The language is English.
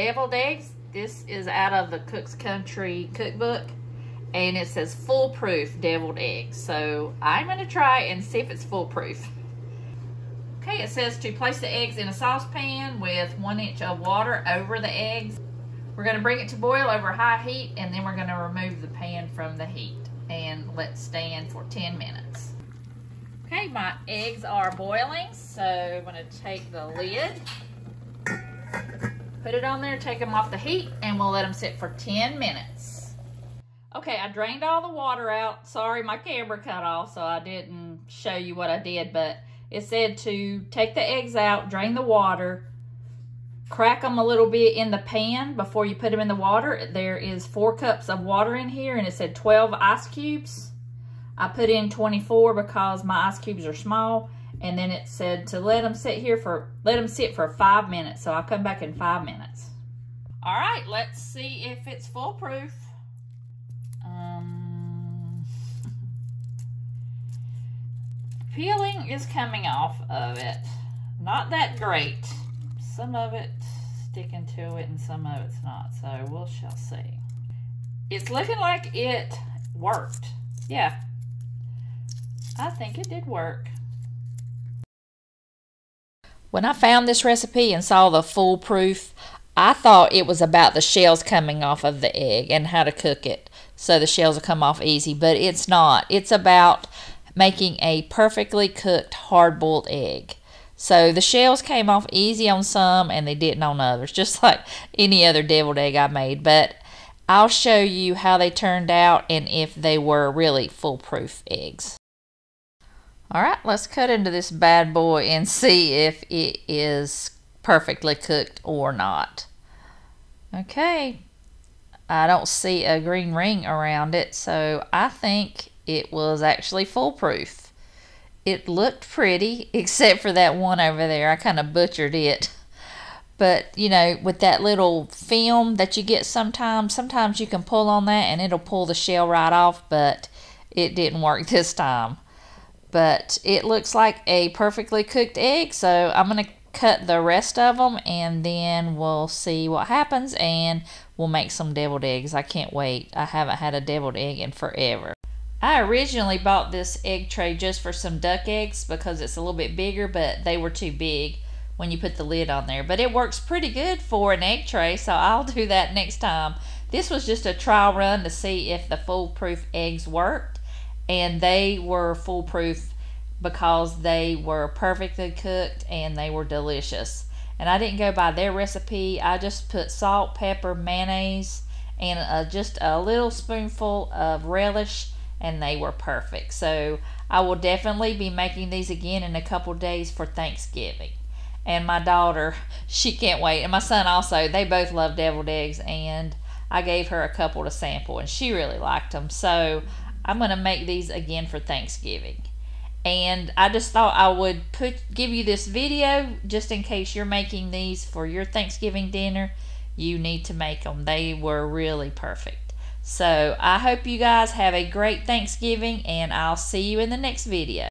deviled eggs. This is out of the Cook's Country cookbook, and it says foolproof deviled eggs. So I'm going to try and see if it's foolproof. Okay, it says to place the eggs in a saucepan with 1 inch of water over the eggs. We're going to bring it to boil over high heat, and then we're going to remove the pan from the heat and let stand for 10 minutes. Okay, my eggs are boiling, so I'm going to take the lid, put it on there, take them off the heat, and we'll let them sit for 10 minutes. Okay, I drained all the water out. Sorry, my camera cut off, so I didn't show you what I did, but it said to take the eggs out, drain the water, crack them a little bit in the pan before you put them in the water. There is 4 cups of water in here, and it said 12 ice cubes. I put in 24 because my ice cubes are small, and then it said to let them sit for 5 minutes. So I'll come back in 5 minutes. All right, let's see if it's foolproof. Peeling is coming off of it. Not that great. Some of it sticking to it and some of it's not. So we shall see. It's looking like it worked. Yeah. I think it did work. When I found this recipe and saw the foolproof, I thought it was about the shells coming off of the egg and how to cook it so the shells will come off easy, but it's not. It's about making a perfectly cooked hard-boiled egg. So the shells came off easy on some and they didn't on others, just like any other deviled egg I made. But I'll show you how they turned out and if they were really foolproof eggs. All right, let's cut into this bad boy and see if it is perfectly cooked or not. Okay, I don't see a green ring around it, so I think it was actually foolproof. It looked pretty, except for that one over there. I kind of butchered it. But, you know, with that little film that you get sometimes you can pull on that and it'll pull the shell right off, but it didn't work this time. But it looks like a perfectly cooked egg, so I'm going to cut the rest of them and then we'll see what happens and we'll make some deviled eggs. I can't wait. I haven't had a deviled egg in forever. I originally bought this egg tray just for some duck eggs because it's a little bit bigger, but they were too big when you put the lid on there. But it works pretty good for an egg tray, so I'll do that next time. This was just a trial run to see if the foolproof eggs worked, and they were foolproof because they were perfectly cooked and they were delicious. And I didn't go by their recipe. I just put salt, pepper, mayonnaise, and just a little spoonful of relish, and they were perfect. So I will definitely be making these again in a couple days for Thanksgiving. And my daughter, she can't wait. And my son also, they both love deviled eggs, and I gave her a couple to sample and she really liked them. So I'm going to make these again for Thanksgiving. And I just thought I would give you this video just in case you're making these for your Thanksgiving dinner. You need to make them. They were really perfect. So I hope you guys have a great Thanksgiving, and I'll see you in the next video.